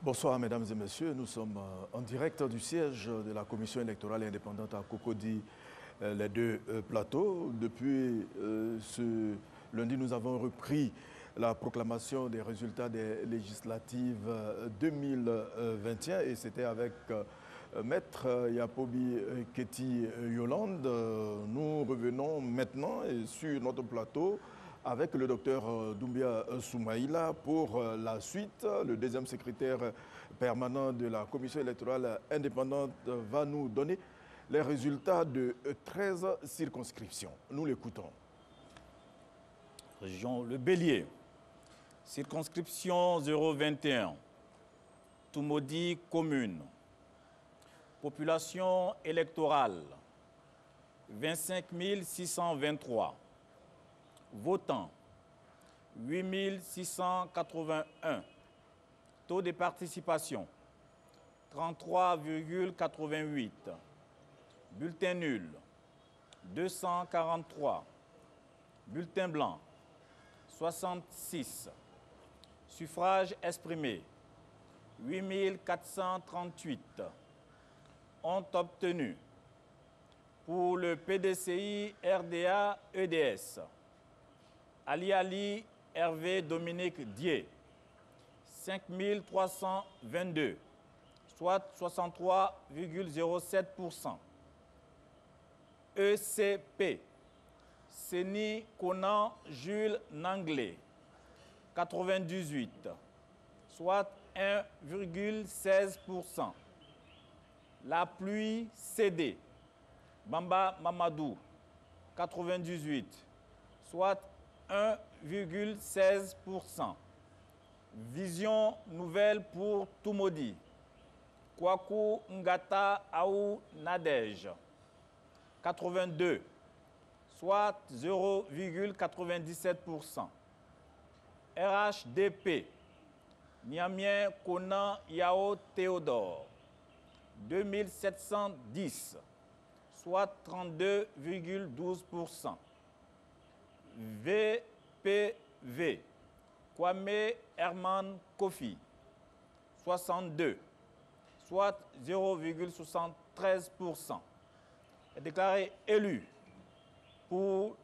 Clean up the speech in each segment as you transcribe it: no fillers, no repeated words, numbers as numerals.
Bonsoir mesdames et messieurs, nous sommes en direct du siège de la commission électorale indépendante à Cocody, les deux plateaux. Depuis ce lundi, nous avons repris la proclamation des résultats des législatives 2021 et c'était avec Maître Yapobi Keti Yolande. Nous revenons maintenant sur notre plateau avec le docteur Doumbia Soumaïla pour la suite. Le deuxième secrétaire permanent de la commission électorale indépendante va nous donner les résultats de 13 circonscriptions. Nous l'écoutons. Région Le Bélier, circonscription 021, Toumodi commune. Population électorale, 25 623. Votants, 8 681. Taux de participation, 33,88. Bulletin nul, 243. Bulletin blanc, 66. Suffrage exprimé, 8 438. Ont obtenu pour le PDCI RDA EDS. Ali Hervé Dominique Dié, 5 322, soit 63,07%. ECP, Seni Conan Jules Nanglais, 98, soit 1,16%. La pluie CD, Bamba Mamadou, 98, soit 1,16%. Vision nouvelle pour Toumodi. Kwaku Ngata Aou Nadège. 82, soit 0,97%. RHDP. Niamien Konan Yao Théodore. 2710, soit 32,12%. VPV, Kwame Herman Kofi, 62, soit 0,73%, est déclaré élu pour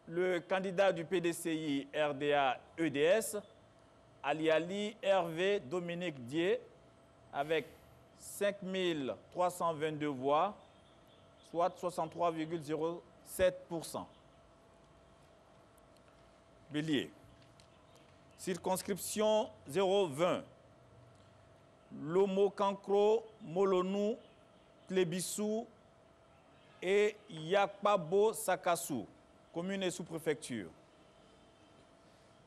le candidat du PDCI RDA EDS, Ali Hervé Dominique Dié, avec 5 322 voix, soit 63,07%. Bélier. Circonscription 020. Lomo Kankro, Molonou, Tlebissou et Yakpabo Sakassou, commune et sous-préfecture.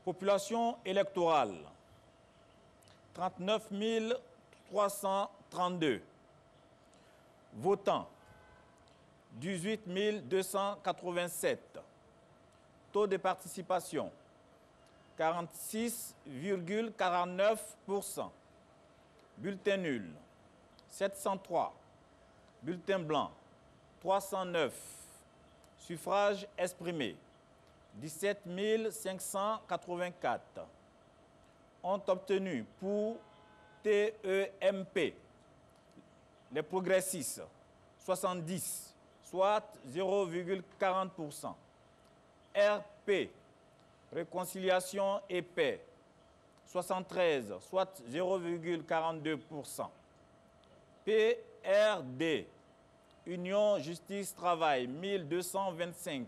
Population électorale 39 332. Votants 18 287. Taux de participation, 46,49%. Bulletin nul, 703. Bulletin blanc, 309. Suffrage exprimé, 17 584. Ont obtenu pour TEMP, les progressistes, 70, soit 0,40%. RP, Réconciliation et Paix, 73, soit 0,42%. PRD, Union Justice Travail, 1225,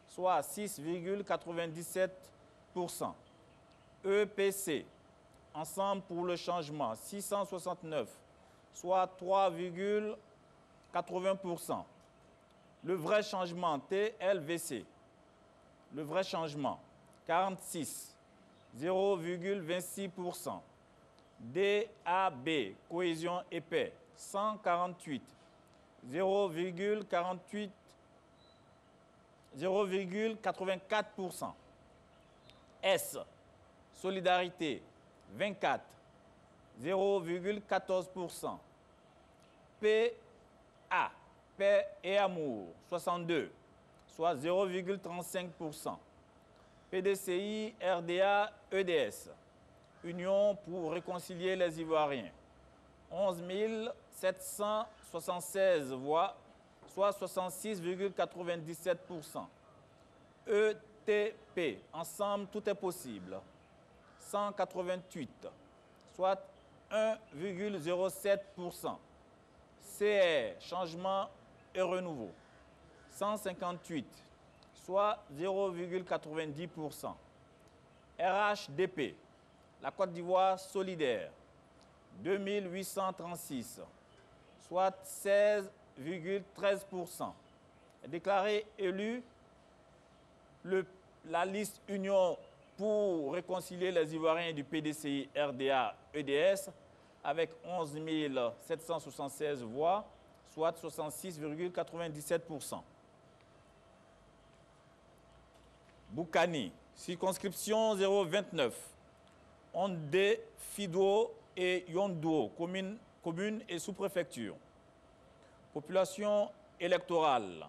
soit 6,97%. EPC, Ensemble pour le changement, 669, soit 3,80%. Le vrai changement, TLVC, le vrai changement, 46, 0,26%. DAB, Cohésion et Paix, 148, 0,84%. S, Solidarité, 24, 0,14%. PA, Paix et Amour, 62, soit 0,35%. PDCI RDA EDS, Union pour réconcilier les Ivoiriens, 11 776 voix, soit 66,97%. ETP, Ensemble, tout est possible, 188, soit 1,07%. CR, Changement et Renouveau, 158, soit 0,90%. RHDP, la Côte d'Ivoire solidaire, 2836, soit 16,13%. Déclaré élu la liste Union pour réconcilier les Ivoiriens du PDCI RDA EDS avec 11 776 voix, soit 66,97%. Boukani, circonscription 029, Ondé, Fido et Yondou, commune et sous-préfecture. Population électorale,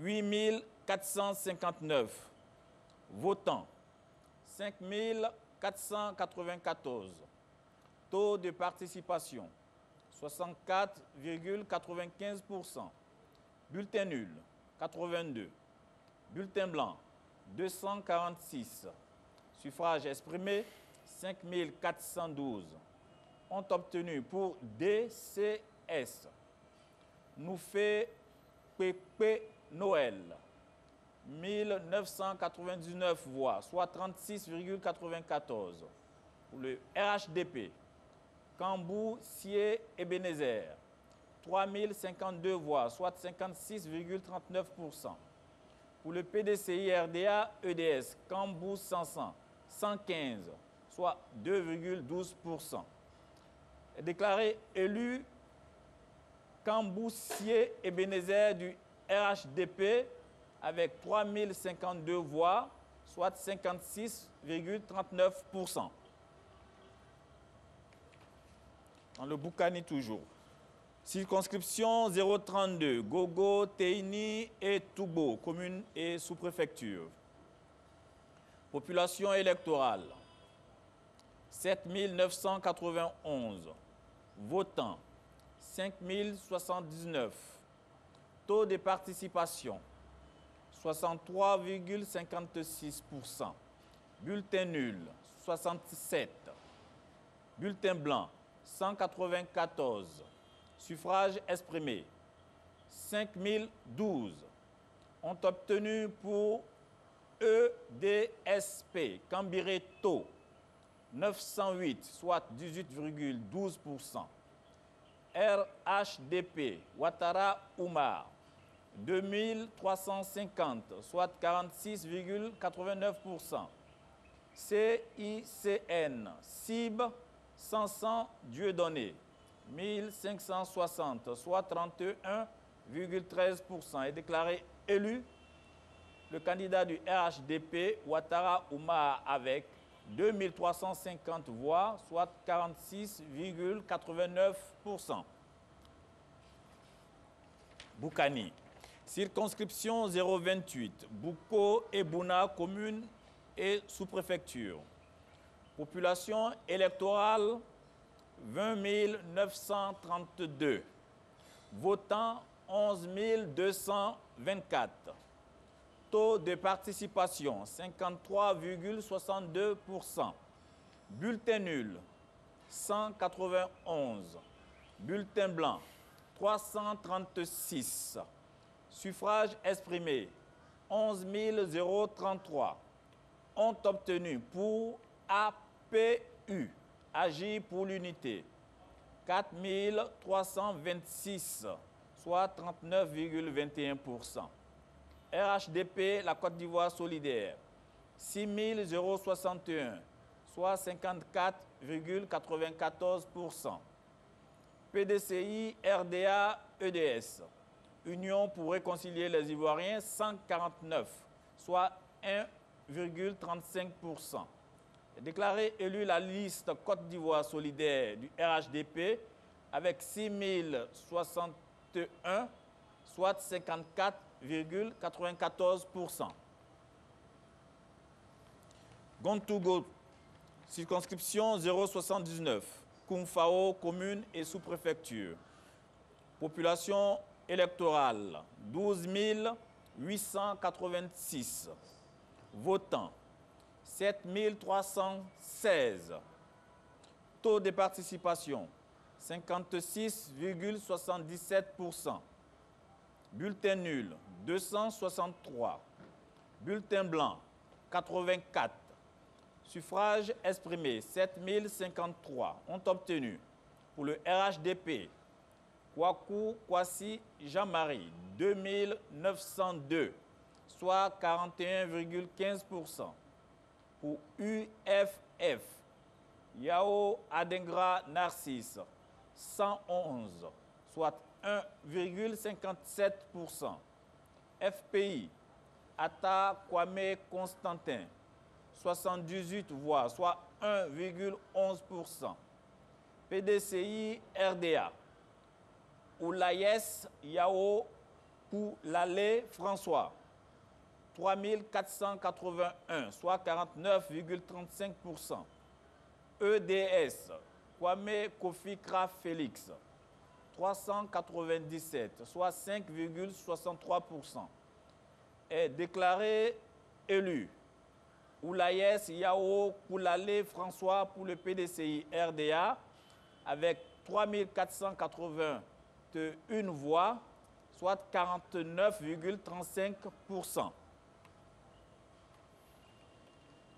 8 459. Votants, 5 494. Taux de participation, 64,95%. Bulletin nul, 82. Bulletin blanc, 246. Suffrage exprimé, 5 412. Ont obtenu pour DCS. Nous fait Pépé Noël, 1999 voix, soit 36,94. Pour le RHDP, Kambou Sié Ebenezer, 3052 voix, soit 56,39%. Pour le PDCI RDA EDS, Kambou Sansan, 115, soit 2,12%. Déclaré élu Kambou Sié Ebenezer du RHDP avec 3052 voix, soit 56,39%. Dans le Boukani toujours. Circonscription 032, Gogo, Teini et Toubo, commune et sous-préfecture. Population électorale, 7 991. Votants, 5 079. Taux de participation, 63,56%. Bulletin nul, 67. Bulletin blanc, 194. Suffrage exprimé, 5 012. Ont obtenu pour EDSP, Cambireto, 908, soit 18,12%. RHDP, Ouattara Oumar, 2350, soit 46,89%. CICN, CIB, 500 Dieudonné, 1560, soit 31,13%. Est déclaré élu le candidat du RHDP, Ouattara Oumar, avec 2350 voix, soit 46,89%. Boukani. Circonscription 028, Bouko et Bouna, commune et sous-préfecture. Population électorale, 20 932. Votants, 11 224. Taux de participation, 53,62%. Bulletin nul, 191. Bulletin blanc, 336. Suffrage exprimé, 11 033. Ont obtenu pour APU, Agir pour l'unité, 4 326, soit 39,21%. RHDP, la Côte d'Ivoire solidaire, 6 061, soit 54,94%. PDCI RDA EDS, Union pour réconcilier les Ivoiriens, 149, soit 1,35%. Déclaré élu la liste Côte d'Ivoire solidaire du RHDP avec 6 061, soit 54,94%. Gontougo Circonscription 079, Koumfao, commune et sous-préfecture. Population électorale, 12 886. Votants, 7 316. Taux de participation, 56,77%. Bulletin nul, 263. Bulletin blanc, 84. Suffrage exprimé, 7053 ont obtenu pour le RHDP, Kwaku Kwasi Jean-Marie, 2902, soit 41,15%. Pour UFF, Yao Adengra Narcisse, 111, soit 1,57%. FPI, Ata Kwame Constantin, 78 voix, soit 1,11%. PDCI RDA, Oulayes Yao Poulale François, 3481, soit 49,35%. EDS, Kwame Kofi Kra Félix, 397, soit 5,63%. Est déclaré élu. Oulayes Yao Poulale François pour le PDCI RDA avec 3481 voix, soit 49,35%.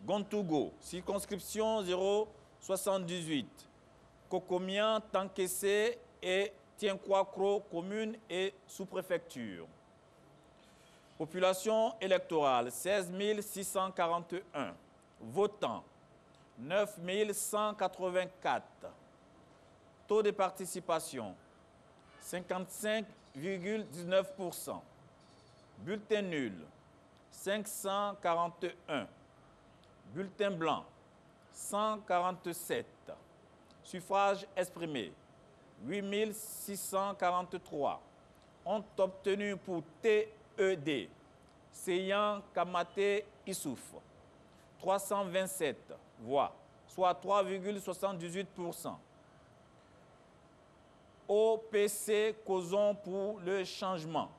Gontougo, circonscription 078, Kokomian, Tankese et Tienkwakro, commune et sous-préfecture. Population électorale, 16 641. Votants, 9 184. Taux de participation, 55,19%. Bulletin nul, 541. Bulletin blanc, 147. Suffrage exprimé, 8 643. Ont obtenu pour TED, Seyan Kamate Issouf, 327 voix, soit 3,78%. OPC Causons pour le changement,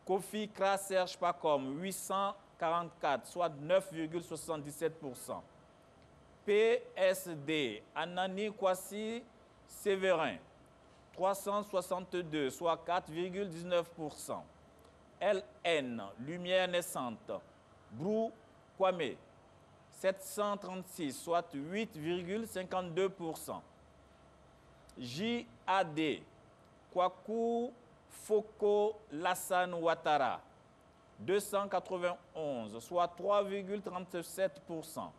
Kofi Kra Serge Pacom, 844, soit 9,77%. PSD Anani Kwasi Séverin, 362, soit 4,19%. LN Lumière Naissante, Brou Kwame, 736, soit 8,52%. JAD Kwaku Foko Lassane Ouattara, 291, soit 3,37%.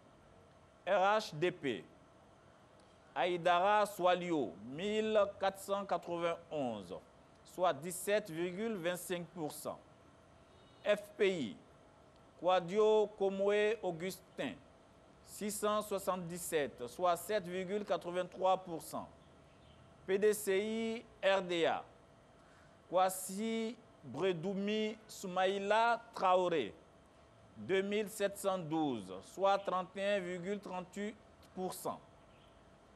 RHDP Aïdara Swalio, 1491, soit 17,25%. FPI Quadio Komwe Augustin, 677, soit 7,83%. PDCI RDA, Kwasi Bredoumi Soumaïla Traoré, 2712, soit 31,38%.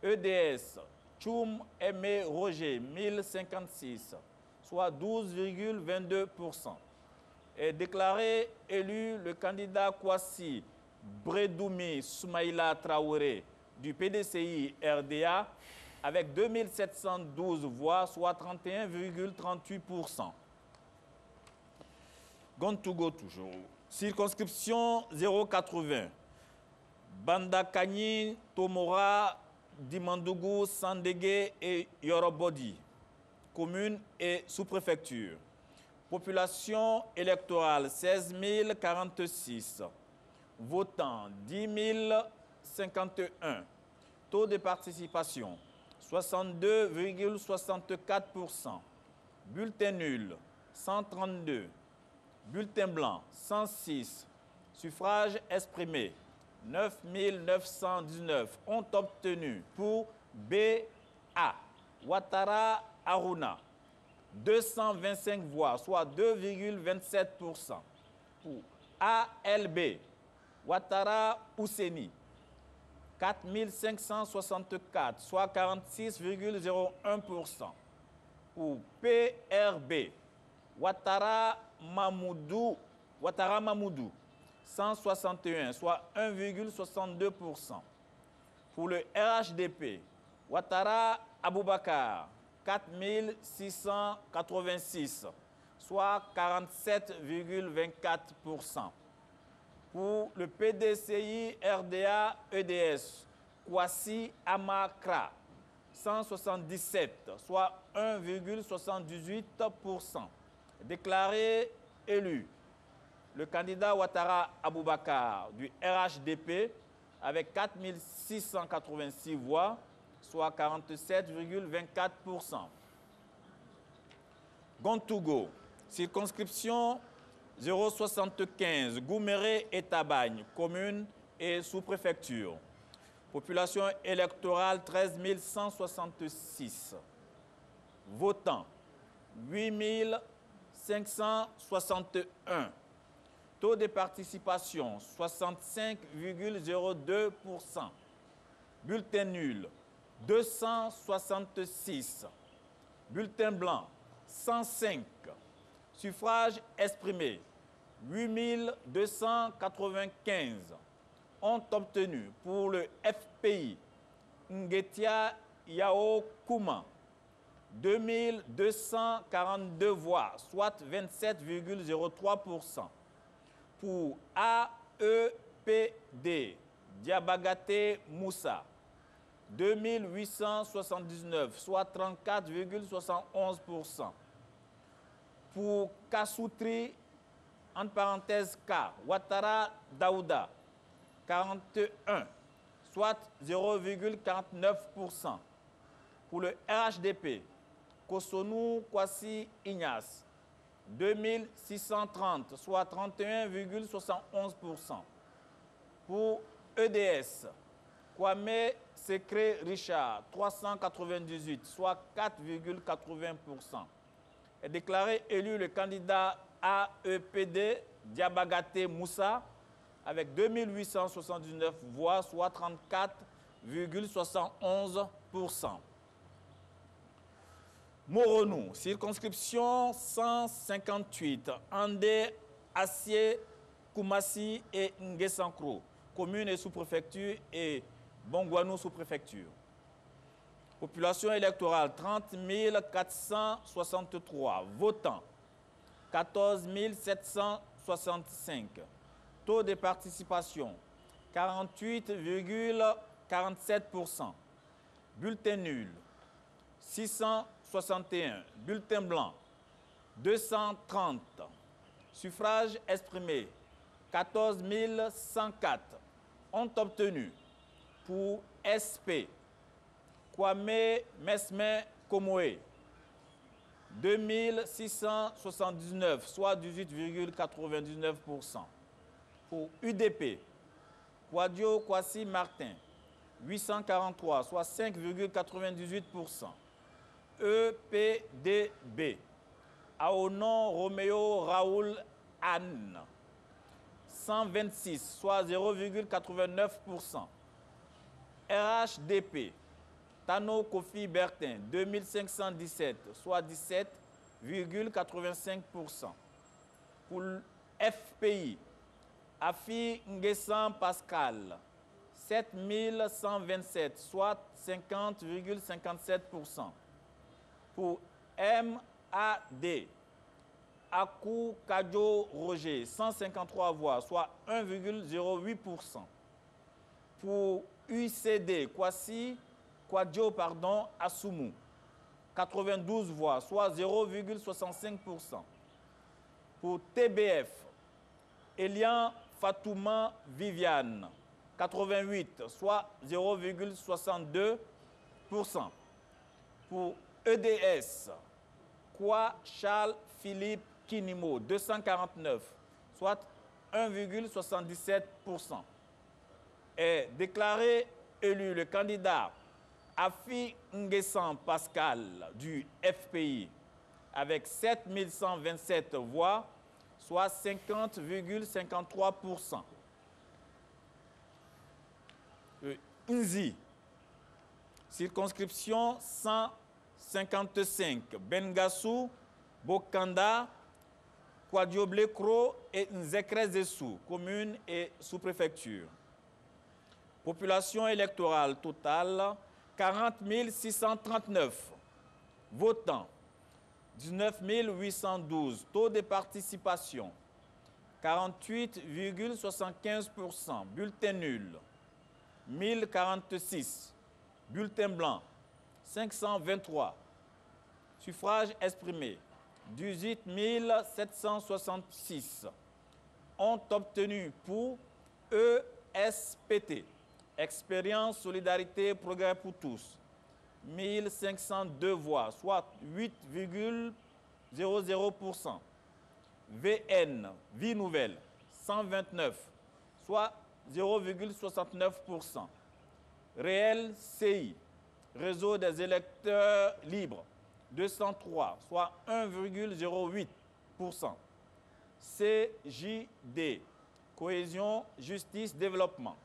EDS, Tchoum Aimé Roger, 1056, soit 12,22%. Est déclaré élu le candidat Kwasi Bredoumi Soumaïla Traoré du PDCI RDA avec 2712 voix, soit 31,38%. Gontougo toujours. Circonscription 080. Bandakani, Tomora, Dimandougou, Sandégué et Yorobodi. Commune et sous-préfecture. Population électorale 16 046. Votants 10 051. Taux de participation 62,64%. Bulletin nul 132. Bulletin blanc 106. Suffrage exprimé 9 919 ont obtenu pour BA Ouattara Aruna 225 voix, soit 2,27%. Pour ALB Ouattara Ousseni 4 564, soit 46,01%. Pour PRB, Ouattara Mamoudou, 161, soit 1,62%. Pour le RHDP, Ouattara Aboubakar, 4 686, soit 47,24%. Pour le PDCI RDA EDS, Kwasi Amakra, 177, soit 1,78%. Déclaré élu, le candidat Ouattara Aboubakar du RHDP avec 4 686 voix, soit 47,24%. Gontougo, circonscription 075, Gouméré et Tabagne, commune et sous-préfecture. Population électorale 13 166. Votants 8 561. Taux de participation 65,02%. Bulletin nul 266. Bulletin blanc 105. Suffrage exprimé 8295 ont obtenu pour le FPI Ngetia Yao Kouma 2242 voix, soit 27,03%. Pour AEPD Diabagate Moussa 2879, soit 34,71%. Pour Kassoutri, entre parenthèses K, Ouattara Daouda, 41, soit 0,49%. Pour le RHDP, Kosonou Kwasi Ignace, 2630, soit 31,71%. Pour EDS, Kwame Secret Richard, 398, soit 4,80%. Est déclaré élu le candidat AEPD Diabagate Moussa avec 2879 voix, soit 34,71%. Moronou, circonscription 158, Andé, Assié, Koumassi et Nguessankro, commune et sous-préfecture, et Bongouanou sous-préfecture. Population électorale 30 463, votants 14 765, taux de participation 48,47%, bulletin nul 661, bulletin blanc 230, suffrage exprimé 14 104 ont obtenu pour SP Kwame Mesme Komoé 2679, soit 18,99%. Pour UDP, Kwadio Kwasi Martin 843, soit 5,98%. EPDB, Aonon Roméo Raoul Anne 126, soit 0,89%. RHDP, Tano Kofi Bertin, 2517, soit 17,85%. Pour FPI, Afi Nguessan Pascal, 7127, soit 50,57%. Pour MAD, Akou Kadjo Roger, 153 voix, soit 1,08%. Pour UCD, Kwadjo Assoumou, 92 voix, soit 0,65%. Pour TBF, Elian Fatouma Viviane, 88, soit 0,62%. Pour EDS, Kwa Charles Philippe Kinimo, 249, soit 1,77%. Est déclaré élu le candidat Afi Nguessan Pascal du FPI avec 7127 voix, soit 50,53%. Nzi. Circonscription 155, Bengassou, Bokanda, Kwadioblekro et Nzekrezessou, communes et sous-préfecture. Population électorale totale, 40 639. Votants, 19 812. Taux de participation, 48,75%. Bulletin nul, 1046. Bulletin blanc, 523. Suffrages exprimés, 18 766. Ont obtenu pour ESPT, Expérience, Solidarité, Progrès pour tous, 1502 voix, soit 8,00%. VN, Vie Nouvelle, 129, soit 0,69%. Réel CI, Réseau des électeurs libres, 203, soit 1,08%. CJD, Cohésion, Justice, Développement,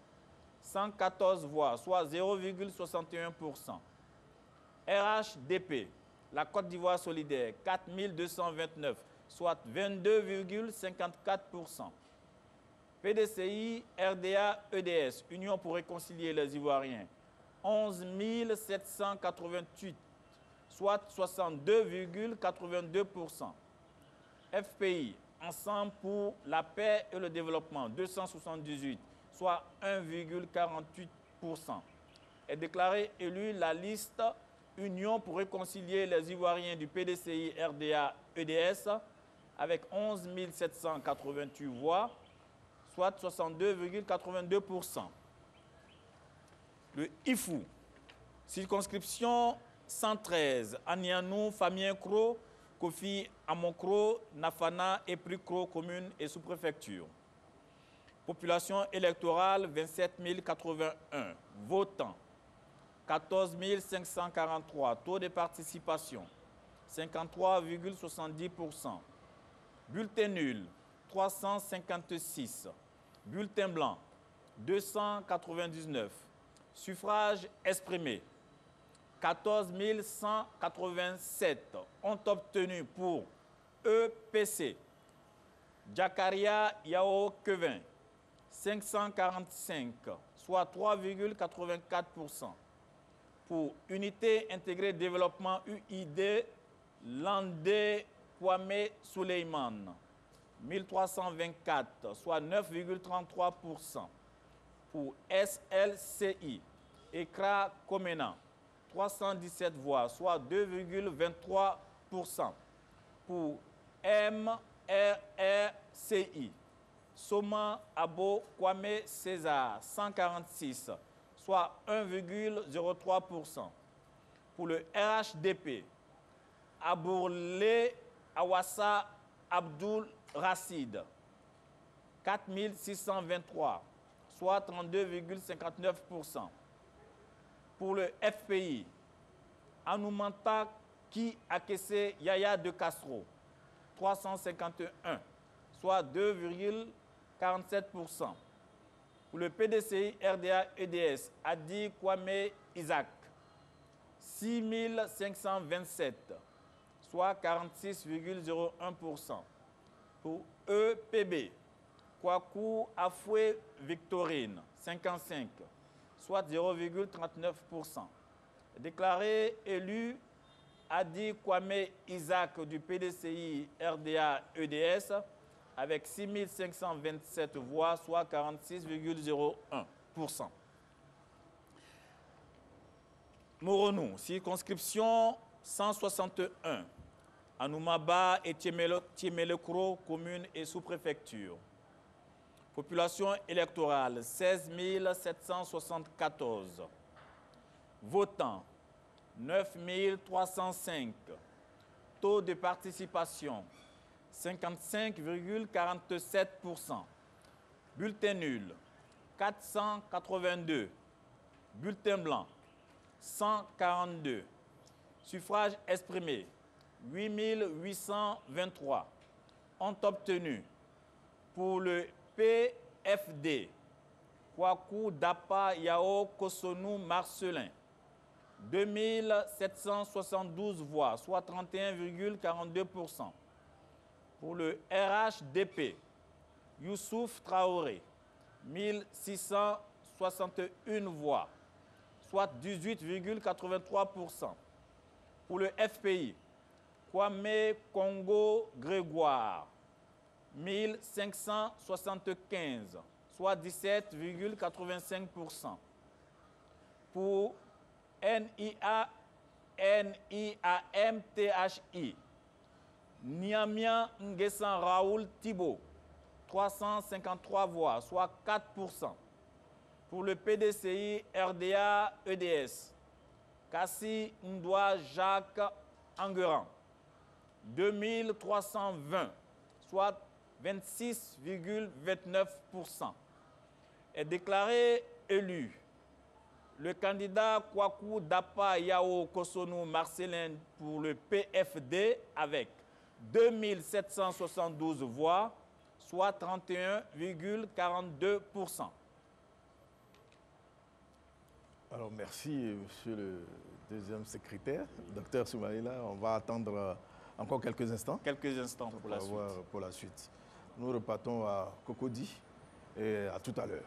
114 voix, soit 0,61%. RHDP, la Côte d'Ivoire solidaire, 4229, soit 22,54%. PDCI, RDA, EDS, Union pour réconcilier les Ivoiriens, 11 788, soit 62,82%. FPI, Ensemble pour la paix et le développement, 278, soit 1,48%. Est déclaré élu la liste Union pour réconcilier les Ivoiriens du PDCI, RDA, EDS, avec 11 788 voix, soit 62,82%. Le IFU, circonscription 113, Anianou, Famien-Kro, Kofi, Amonkro, Nafana, Epri-Kro, commune et sous-préfecture. Population électorale 27 081. Votants 14 543. Taux de participation 53,70%. Bulletin nul 356. Bulletin blanc 299. Suffrages exprimés 14 187 ont obtenu pour EPC. Jakaria Yao Kevin, 545, soit 3,84%. Pour Unité Intégrée Développement UID, Landé Kwame Souleyman, 1324, soit 9,33%. Pour SLCI, Ekra Komena, 317 voix, soit 2,23%. Pour MRRCI, Soma Abo Kwame César, 146, soit 1,03%. Pour le RHDP, Abourlé Awassa Abdul Rassid, 4623, soit 32,59%. Pour le FPI, Anoumanta Ki Akese Yaya de Castro, 351, soit 2,47%. Pour le PDCI RDA EDS, Adi Kwame Isaac, 6527, soit 46,01%. Pour EPB, Kwaku Afoué Victorine, 55, soit 0,39%. Déclaré élu Adi Kwame Isaac du PDCI RDA EDS avec 6527 voix, soit 46,01%. Moronou, circonscription 161, Anoumaba et Tiemelekro, commune et sous-préfecture. Population électorale 16 774. Votants 9 305. Taux de participation 55,47%. Bulletin nul 482. Bulletin blanc 142. Suffrages exprimés 8 823. Ont obtenu pour le PFD, Kwaku Dapa Yao Kosonu Marcelin, 2772 voix, soit 31,42%. Pour le RHDP, Youssouf Traoré, 1661 voix, soit 18,83%. Pour le FPI, Kwame Congo Grégoire, 1575, soit 17,85%. Pour NIAMTHI, Niamia Nguessan Raoul Thibault, 353 voix, soit 4%. Pour le PDCI RDA EDS, Kassi Ndoua Jacques Enguerrand, 2320, soit 26,29%. Est déclaré élu le candidat Kwaku Dapa Yao Kosonu Marcelin pour le PFD avec 2772 voix, soit 31,42%. Alors merci, monsieur le deuxième secrétaire. Docteur Soumaïla, on va attendre encore quelques instants. Quelques instants pour la suite. Pour la suite. Nous repartons à Cocody et à tout à l'heure.